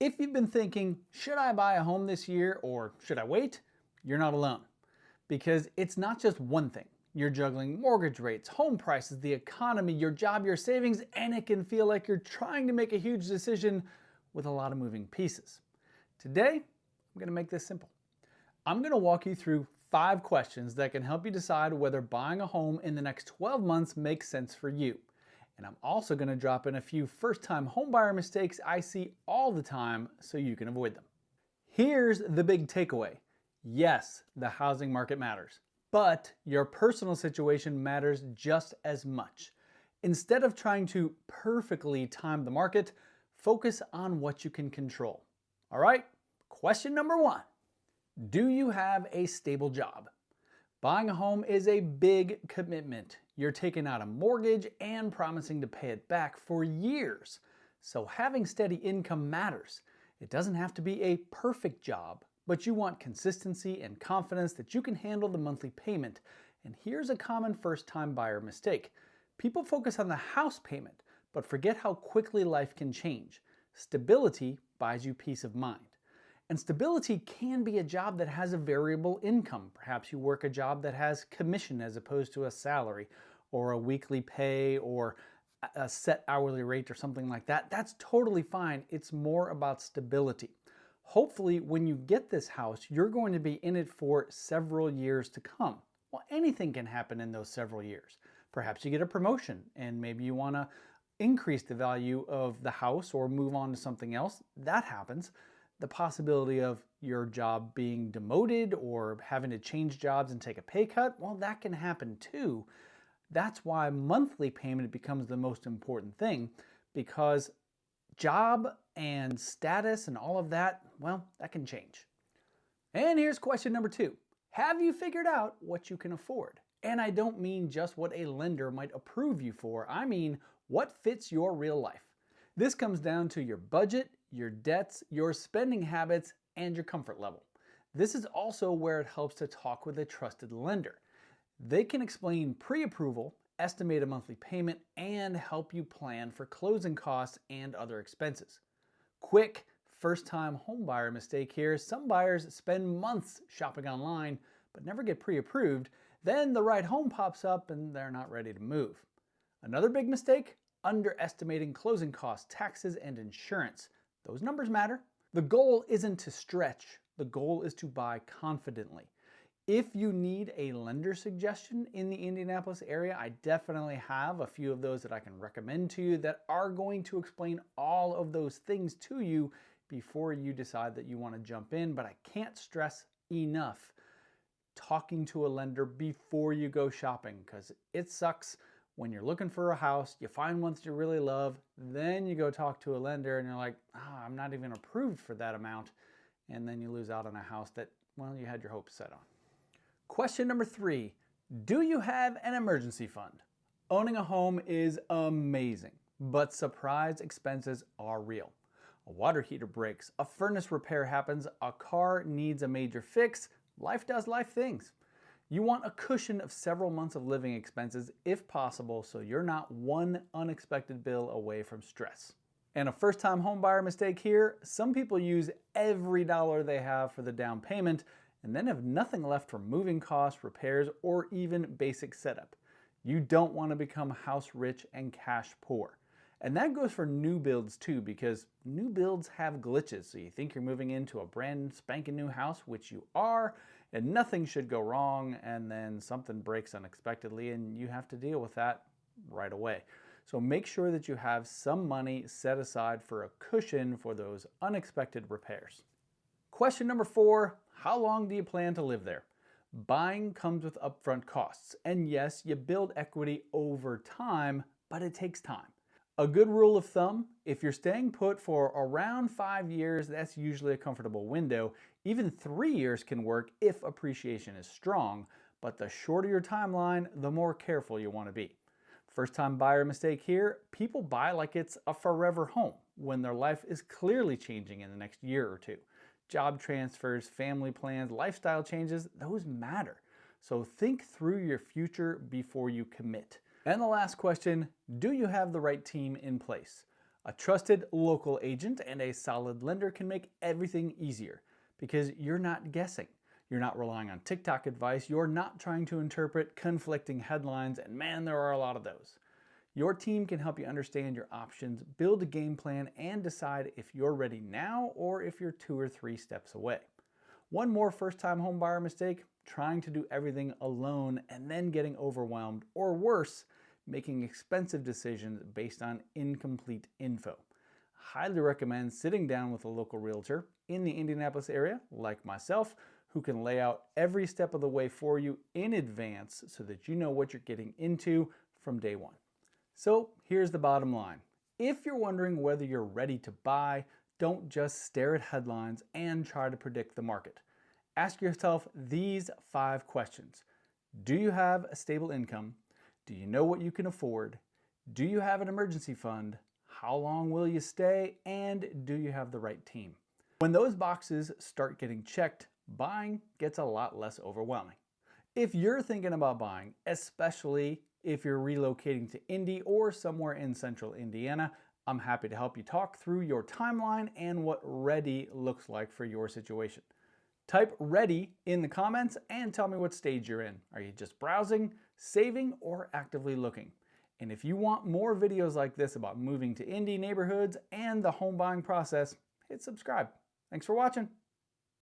If you've been thinking, should I buy a home this year or should I wait? You're not alone. Because it's not just one thing. You're juggling mortgage rates, home prices, the economy, your job, your savings, and it can feel like you're trying to make a huge decision with a lot of moving pieces. Today, I'm going to make this simple. I'm going to walk you through 5 questions that can help you decide whether buying a home in the next 12 months makes sense for you. And I'm also going to drop in a few first-time homebuyer mistakes I see all the time so you can avoid them. Here's the big takeaway. Yes, the housing market matters, but your personal situation matters just as much. Instead of trying to perfectly time the market, focus on what you can control. All right, question number 1. Do you have a stable job? Buying a home is a big commitment. You're taking out a mortgage and promising to pay it back for years. So having steady income matters. It doesn't have to be a perfect job, but you want consistency and confidence that you can handle the monthly payment. And here's a common first-time buyer mistake. People focus on the house payment, but forget how quickly life can change. Stability buys you peace of mind. And stability can be a job that has a variable income. Perhaps you work a job that has commission as opposed to a salary, or a weekly pay, or a set hourly rate or something like that. That's totally fine. It's more about stability. Hopefully, when you get this house, you're going to be in it for several years to come. Well, anything can happen in those several years. Perhaps you get a promotion and maybe you want to increase the value of the house or move on to something else. That happens. The possibility of your job being demoted or having to change jobs and take a pay cut, well, that can happen too. That's why monthly payment becomes the most important thing, because job and status and all of that, well, that can change. And here's question number 2. Have you figured out what you can afford? And I don't mean just what a lender might approve you for. I mean what fits your real life. This comes down to your budget, your debts, your spending habits, and your comfort level. This is also where it helps to talk with a trusted lender. They can explain pre-approval, estimate a monthly payment, and help you plan for closing costs and other expenses. Quick first-time homebuyer mistake here. Some buyers spend months shopping online but never get pre-approved. Then the right home pops up and they're not ready to move. Another big mistake, underestimating closing costs, taxes, and insurance. Those numbers matter. The goal isn't to stretch. The goal is to buy confidently. If you need a lender suggestion in the Indianapolis area, I definitely have a few of those that I can recommend to you that are going to explain all of those things to you before you decide that you want to jump in. But I can't stress enough talking to a lender before you go shopping, because it sucks when you're looking for a house, you find one that you really love, then you go talk to a lender and you're like, I'm not even approved for that amount. And then you lose out on a house that, well, you had your hopes set on. Question number 3, do you have an emergency fund? Owning a home is amazing, but surprise expenses are real. A water heater breaks, a furnace repair happens, a car needs a major fix, life does life things. You want a cushion of several months of living expenses if possible, so you're not one unexpected bill away from stress. And a first-time homebuyer mistake here, some people use every dollar they have for the down payment and then have nothing left for moving costs, repairs, or even basic setup. You don't want to become house rich and cash poor. And that goes for new builds too, because new builds have glitches. So you think you're moving into a brand spanking new house, which you are, and nothing should go wrong, and then something breaks unexpectedly and you have to deal with that right away. So make sure that you have some money set aside for a cushion for those unexpected repairs. Question number 4, how long do you plan to live there? Buying comes with upfront costs, and yes, you build equity over time, but it takes time. A good rule of thumb, if you're staying put for around 5 years, that's usually a comfortable window. Even 3 years can work if appreciation is strong, but the shorter your timeline, the more careful you want to be. First-time buyer mistake here, people buy like it's a forever home when their life is clearly changing in the next year or two. Job transfers, family plans, lifestyle changes, those matter. So think through your future before you commit. And the last question, do you have the right team in place? A trusted local agent and a solid lender can make everything easier because you're not guessing. You're not relying on TikTok advice. You're not trying to interpret conflicting headlines, and man, there are a lot of those. Your team can help you understand your options, build a game plan, and decide if you're ready now or if you're 2 or 3 steps away. One more first-time homebuyer mistake: trying to do everything alone and then getting overwhelmed, or worse, making expensive decisions based on incomplete info. I highly recommend sitting down with a local realtor in the Indianapolis area, like myself, who can lay out every step of the way for you in advance so that you know what you're getting into from day one. So here's the bottom line. If you're wondering whether you're ready to buy, don't just stare at headlines and try to predict the market. Ask yourself these 5 questions. Do you have a stable income? Do you know what you can afford? Do you have an emergency fund? How long will you stay? And do you have the right team? When those boxes start getting checked, buying gets a lot less overwhelming. If you're thinking about buying, especially if you're relocating to Indy or somewhere in central Indiana, I'm happy to help you talk through your timeline and what ready looks like for your situation. Type ready in the comments and tell me what stage you're in. Are you just browsing, saving, or actively looking? And if you want more videos like this about moving to Indy neighborhoods and the home buying process, hit subscribe. Thanks for watching.